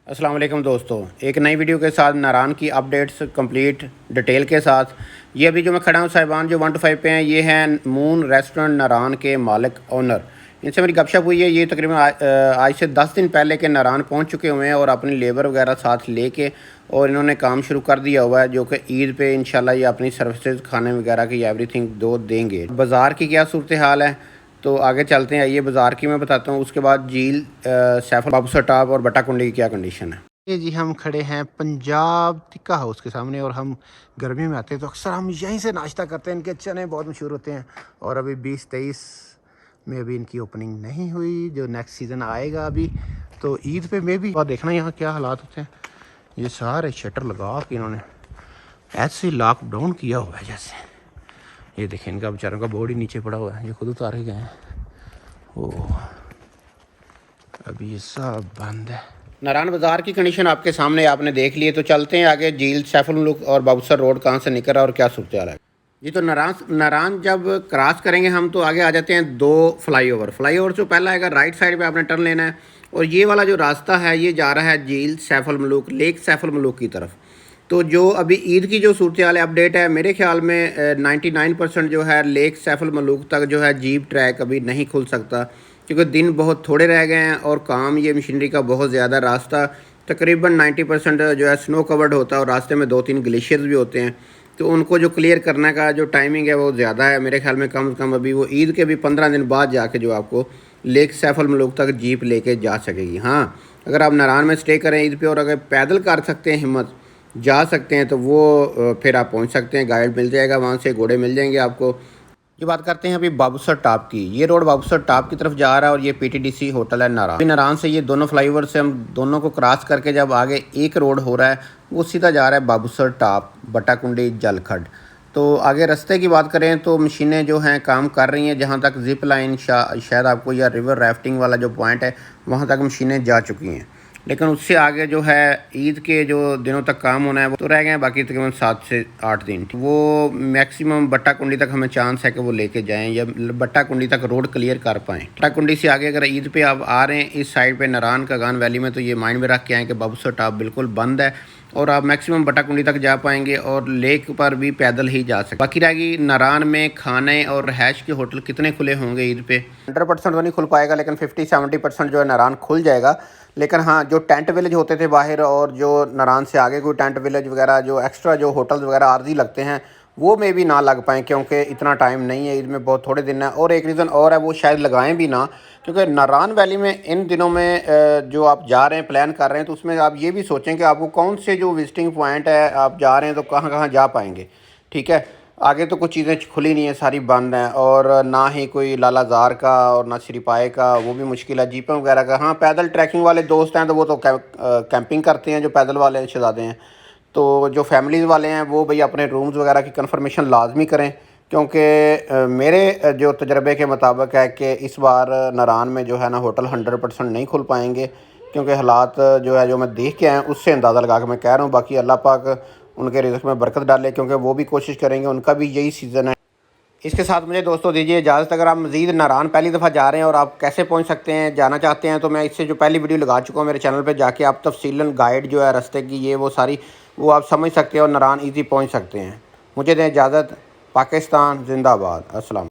अस्सलाम वालेकुम दोस्तों, एक नई वीडियो के साथ नारान की अपडेट्स कंप्लीट डिटेल के साथ। ये अभी जो मैं खड़ा हूँ साहिबान जो 1 to 5 पे हैं, ये हैं मून रेस्टोरेंट नारान के मालिक ओनर। इनसे मेरी गपशप हुई है। ये तकरीबन आज से 10 दिन पहले के नारान पहुँच चुके हुए हैं और अपनी लेबर वगैरह साथ लेके और इन्होंने काम शुरू कर दिया हुआ है, जो कि ईद पे इंशाल्लाह ये अपनी सर्विसेज खाने वगैरह की एवरीथिंग दो देंगे। बाज़ार की क्या सूरत हाल है तो आगे चलते हैं। ये बाज़ार की मैं बताता हूँ, उसके बाद झील सैफर बाबूसर टॉप और बट्टा कुंडी की क्या कंडीशन है। ये जी हम खड़े हैं पंजाब टिक्का हाउस के सामने और हम गर्मी में आते हैं तो अक्सर हम यहीं से नाश्ता करते हैं। इनके चने बहुत मशहूर होते हैं और अभी 20-23 में अभी इनकी ओपनिंग नहीं हुई, जो नेक्स्ट सीज़न आएगा अभी तो ईद पे में भी। और देखना यहाँ क्या हालात होते हैं। ये सारे शटर लगा के इन्होंने ऐसे लॉकडाउन किया हुआ है जैसे। ये देखें इनका बेचारों का बोर्ड ही नीचे पड़ा हुआ है, ये खुद उतारे गए हैं। ओह अभी ये सब बंद है। नारायण बाज़ार की कंडीशन आपके सामने आपने देख लिए, तो चलते हैं आगे। झील सैफुल मुल्क और बाबूसर रोड कहाँ से निकल रहा है और क्या सूरत हाल है जी। तो नारायण जब क्रॉस करेंगे हम तो आगे आ जाते हैं 2 फ्लाईओवर से पहला आएगा राइट साइड पे आपने टर्न लेना है और ये वाला जो रास्ता है ये जा रहा है झील सैफुल मुल्क लेक सैफुल मुल्क की तरफ। तो जो अभी ईद की जो सूरत हाल अपडेट है, मेरे ख्याल में 99% जो है लेक सैफुल मलूक तक जो है जीप ट्रैक अभी नहीं खुल सकता, क्योंकि दिन बहुत थोड़े रह गए हैं और काम ये मशीनरी का बहुत ज़्यादा। रास्ता तकरीबन 90% जो है स्नो कवर्ड होता है और रास्ते में 2-3 ग्लेशियर्स भी होते हैं, तो उनको जो क्लियर करने का जो टाइमिंग है वो ज़्यादा है। मेरे ख्याल में कम से कम अभी वो ईद के भी 15 दिन बाद जाके जो आपको लेक सैफुल मलूक तक जीप लेके जा सकेगी। हाँ, अगर आप नारायण में स्टे करें ईद पे और अगर पैदल कर सकते हैं, हिम्मत जा सकते हैं, तो वो फिर आप पहुंच सकते हैं। गाइड मिल जाएगा, वहाँ से घोड़े मिल जाएंगे आपको। ये बात करते हैं अभी बाबूसर टॉप की। ये रोड बाबूसर टॉप की तरफ जा रहा है और ये पीटीडीसी होटल है नारायण। नारायण से ये दोनों फ्लाईओवर से हम दोनों को क्रॉस करके जब आगे एक रोड हो रहा है वो सीधा जा रहा है बाबूसर टॉप बट्टा कुंडी जलखड। तो आगे रास्ते की बात करें तो मशीनें जो हैं काम कर रही हैं। जहाँ तक जिप लाइन शायद आपको या रिवर राफ्टिंग वाला जो पॉइंट है वहाँ तक मशीनें जा चुकी हैं, लेकिन उससे आगे जो है ईद के जो दिनों तक काम होना है वो तो रह गए हैं, बाकी तकरीबन 7 से 8 दिन। वो मैक्सिमम बट्टा कुंडी तक हमें चांस है कि वो लेके जाएं या बट्टा कुंडी तक रोड क्लियर कर पाएँ। बट्टा कुंडी से आगे अगर ईद पे आप आ रहे हैं इस साइड पे नारायण कागान वैली में, तो ये माइंड में रख के आएँ कि बाबूसर टॉप बिल्कुल बंद है और आप मैक्सिमम बट्टा कुंडी तक जा पाएंगे और लेक पर भी पैदल ही जा सकते। बाकी रहेगी नारायण में खाने और रहायश के होटल कितने खुले होंगे ईद पे। 100% तो नहीं खुल पाएगा, लेकिन 50-70% जो है नारायण खुल जाएगा। लेकिन हाँ, जो टेंट विलेज होते थे बाहर और जो नारायण से आगे कोई टेंट विलेज वगैरह जो एक्स्ट्रा जो होटल्स वगैरह आर्जी लगते हैं वो में भी ना लग पाएँ, क्योंकि इतना टाइम नहीं है, ईद में बहुत थोड़े दिन है। और एक रीज़न और है, वो शायद लगाएं भी ना, क्योंकि नारायण वैली में इन दिनों में जो आप जा रहे हैं प्लान कर रहे हैं तो उसमें आप ये भी सोचें कि आपको कौन से जो विजिटिंग पॉइंट है आप जा रहे हैं तो कहाँ कहाँ जा पाएंगे। ठीक है, आगे तो कुछ चीज़ें खुली नहीं है, सारी बंद हैं और ना ही कोई लालाजार का और ना श्रीपाए का, वो भी मुश्किल है। जीपें वगैरह का हाँ, पैदल ट्रैकिंग वाले दोस्त हैं तो वो तो कैंपिंग करते हैं, जो पैदल वाले शहजादे हैं। तो जो फैमिलीज़ वाले हैं वो भाई अपने रूम्स वगैरह की कंफर्मेशन लाजमी करें, क्योंकि मेरे जो तजर्बे के मुताबिक है कि इस बार नारायण में जो है ना होटल 100% नहीं खुल पाएंगे, क्योंकि हालात जो है जो मैं देख के आया उससे अंदाज़ा लगा के मैं कह रहा हूँ। बाकी अल्लाह पाक उनके रिज़्क़ में बरकत डाले, क्योंकि वो भी कोशिश करेंगे, उनका भी यही सीज़न है। इसके साथ मुझे दोस्तों दीजिए इजाज़त। अगर आप मज़ीद नारायण पहली दफ़ा जा रहे हैं और आप कैसे पहुंच सकते हैं जाना चाहते हैं, तो मैं इससे जो पहली वीडियो लगा चुका हूँ मेरे चैनल पे, जाके आप तफसीलन गाइड जो है रास्ते की ये वो सारी वो आप समझ सकते हैं और नारायण ईज़ी पहुँच सकते हैं। मुझे दें इजाज़त। पाकिस्तान जिंदाबाद। अस्सलाम।